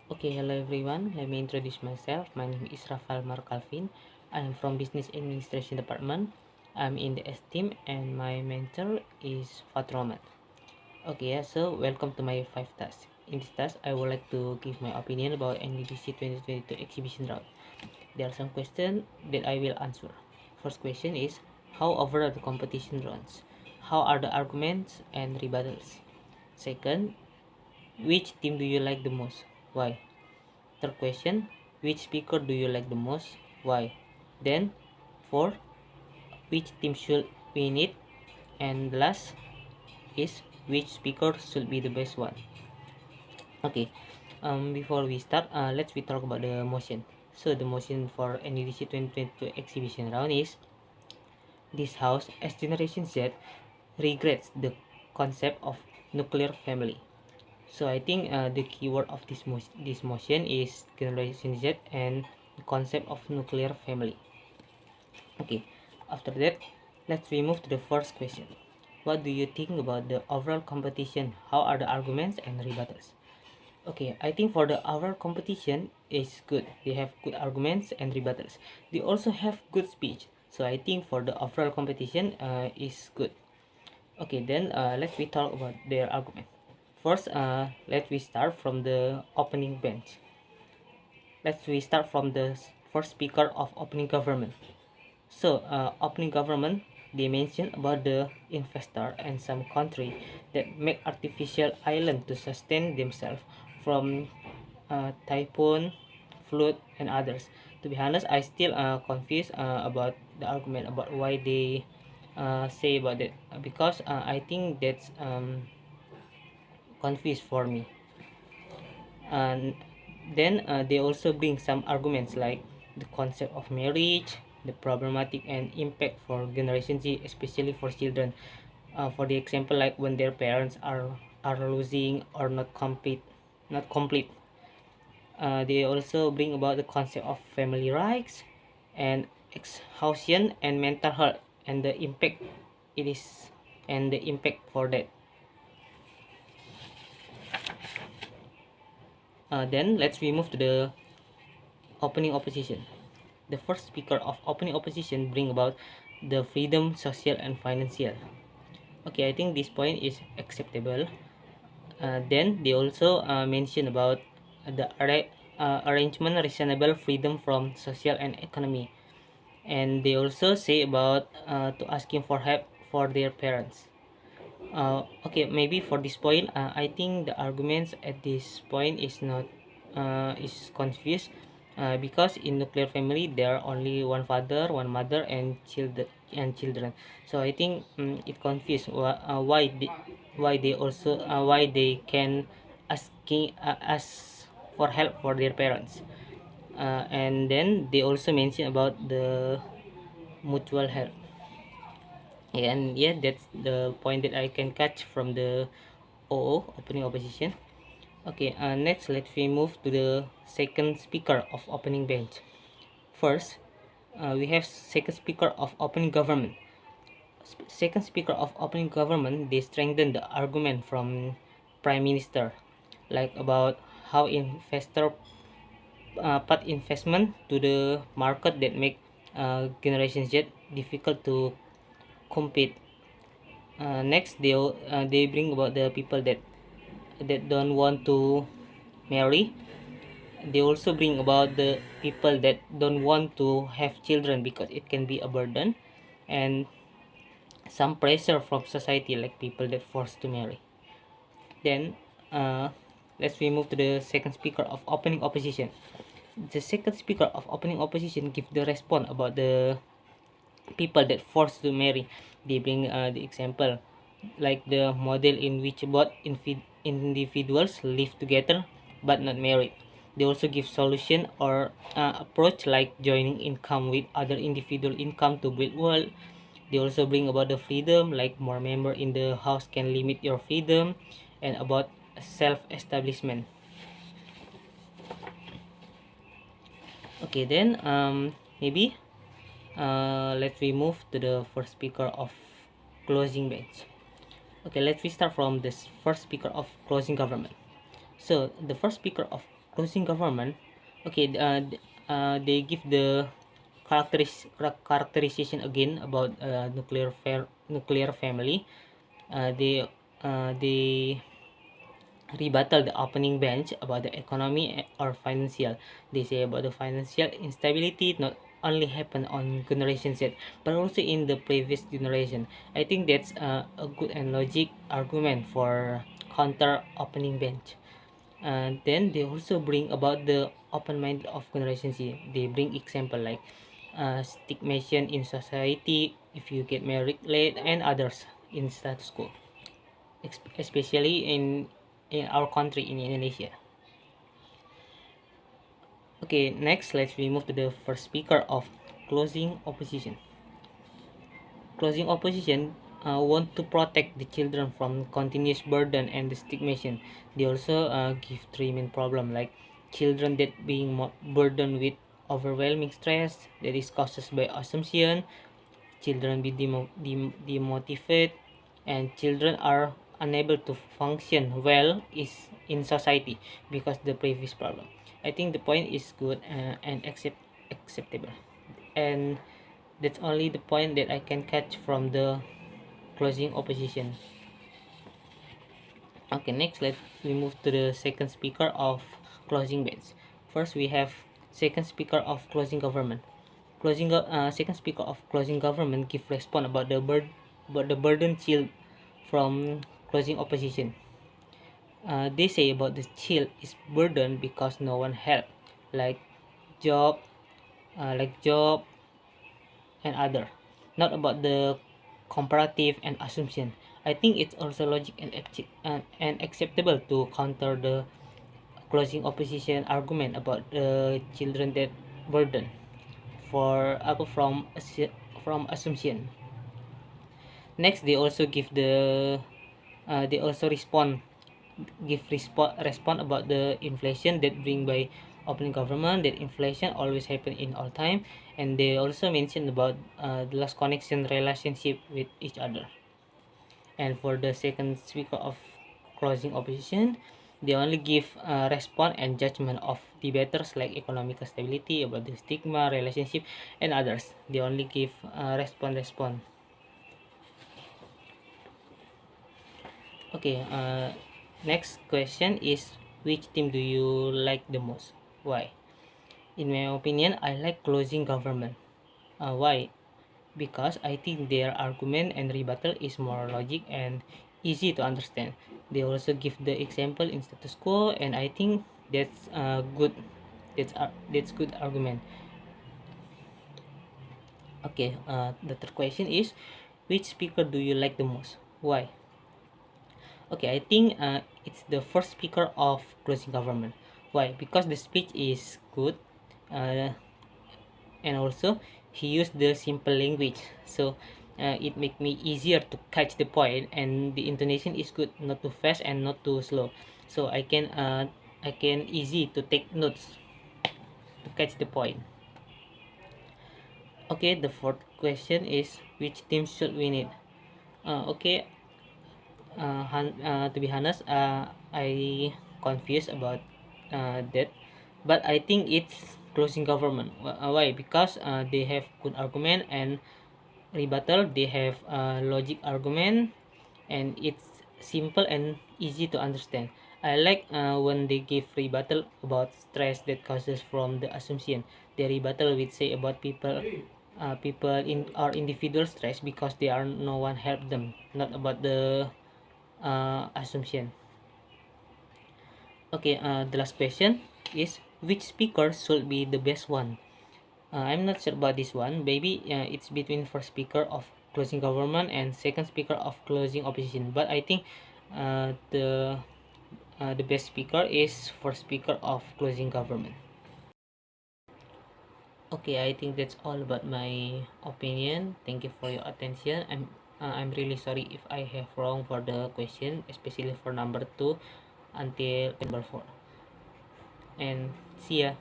Okay, hello everyone. Let me introduce myself. My name is Rafael Mario Calvin. I am from Business Administration Department. I'm in the S team and my mentor is Fathur Rohman. Okay, so welcome to my 5 tasks. In this task, I would like to give my opinion about NUDC 2022 exhibition round. There are some questions that I will answer. First question is, how overall the competition runs? How are the arguments and rebuttals? Second, which team do you like the most? Why? Third question, which speaker do you like the most? Why? Then, four, which team should win it? And the last is which speaker should be the best one? Okay, before we start, let's we talk about the motion. So the motion for NUDC 2022 exhibition round is this house as Generation Z regrets the concept of nuclear family. So I think the keyword of this motion is Generation Z and the concept of nuclear family. Okay, after that, let's we move to the first question. What do you think about the overall competition? How are the arguments and rebuttals? Okay, I think for the overall competition is good. They have good arguments and rebuttals. They also have good speech. So I think for the overall competition is good. Okay, then let's we talk about their argument. First, let we start from the opening bench. Let's we start from the first speaker of opening government. So, opening government, they mention about the investor and some country that make artificial island to sustain themselves from typhoon, flood, and others. To be honest, I still confused about the argument about why they say about that because I think that's confused for me. And then they also bring some arguments like the concept of marriage, the problematic and impact for generation Z, especially for children. For the example, like when their parents are losing or not complete. They also bring about the concept of family rights and exhaustion and mental health and the impact it is and the impact for that. Then let's we move to the opening opposition. The first speaker of opening opposition bring about the freedom, social and financial. Okay, I think this point is acceptable. Then they also mention about the arrangement reasonable freedom from social and economy, and they also say about to asking for help for their parents. Okay, maybe for this point, I think the arguments at this point is not is confused because in nuclear family there are only one father, one mother, and children. So I think it confused why they also why they can ask for help for their parents. And then they also mention about the mutual help. And yeah, that's the point that I can catch from the opening opposition. Okay, next let's we move to the second speaker of opening bench. First, we have second speaker of opening government. Second speaker of opening government, they strengthen the argument from prime minister, like about how investor put investment to the market that make Generation Z difficult to compete. Next, they bring about the people that don't want to marry. They also bring about the people that don't want to have children because it can be a burden, and some pressure from society like people that forced to marry. Then let's we move to the second speaker of opening opposition. The second speaker of opening opposition give the response about the people that forced to marry. They bring the example like the model in which both individuals live together but not married. They also give solution or approach like joining income with other individual income to build wealth. They also bring about the freedom like more member in the house can limit your freedom, and about self-establishment. Okay, then maybe let's we move to the first speaker of closing bench. Okay, let's we start from this first speaker of closing government. So the first speaker of closing government, okay, they give the characterization again about nuclear family. They rebuttal the opening bench about the economy or financial. They say about the financial instability not only happen on generation Z but also in the previous generation. I think that's a good and logic argument for counter opening bench. And then they also bring about the open mind of generation Z. They bring example like stigmatization in society if you get married late and others in status quo, especially in our country in Indonesia. Okay, next let's we move to the first speaker of closing opposition. Closing opposition want to protect the children from continuous burden and the stigmatization. They also give three main problem like children that being burdened with overwhelming stress that is caused by assumption, children be demotivated, and children are unable to function well is in society because the previous problem. I think the point is good and acceptable, and that's only the point that I can catch from the closing opposition. Okay, next let we move to the second speaker of closing bench. First we have second speaker of closing government. Second speaker of closing government give response about the burden child from closing opposition. They say about the child is burden because no one help, like job, job and other, not about the comparative and assumption. I think it's also logic and acceptable to counter the closing opposition argument about the children that burden for from assumption. Next, they also respond about the inflation that bring by opening government, that inflation always happen in all time, and they also mention about the last connection relationship with each other. And for the second speaker of closing opposition, they only give response and judgment of debaters like economic stability, about the stigma relationship and others. They only give response. Okay, next question is which team do you like the most? Why? In my opinion, I like closing government. Why? Because I think their argument and rebuttal is more logic and easy to understand. They also give the example in status quo, and I think that's good. That's good argument. Okay. The third question is, which speaker do you like the most? Why? Okay, I think it's the first speaker of closing government. Why? Because the speech is good, uh, and also he used the simple language, so it make me easier to catch the point, and the intonation is good, not too fast and not too slow, so I can easy to take notes to catch the point. Okay, the fourth question is which team should win it? Okay, to be honest, I confused about that, but I think it's closing government. Why? Because they have good argument and rebuttal. They have logic argument, and it's simple and easy to understand. I like when they give rebuttal about stress that causes from the assumption. The rebuttal will say about people in or individual stress because they are no one help them, not about the assumption. Okay, the last question is which speaker should be the best one? I'm not sure about this one. Maybe it's between first speaker of closing government and second speaker of closing opposition. But I think the best speaker is first speaker of closing government. Okay, I think that's all about my opinion. Thank you for your attention. I'm really sorry if I have wrong for the question, especially for number two until number four. And see ya.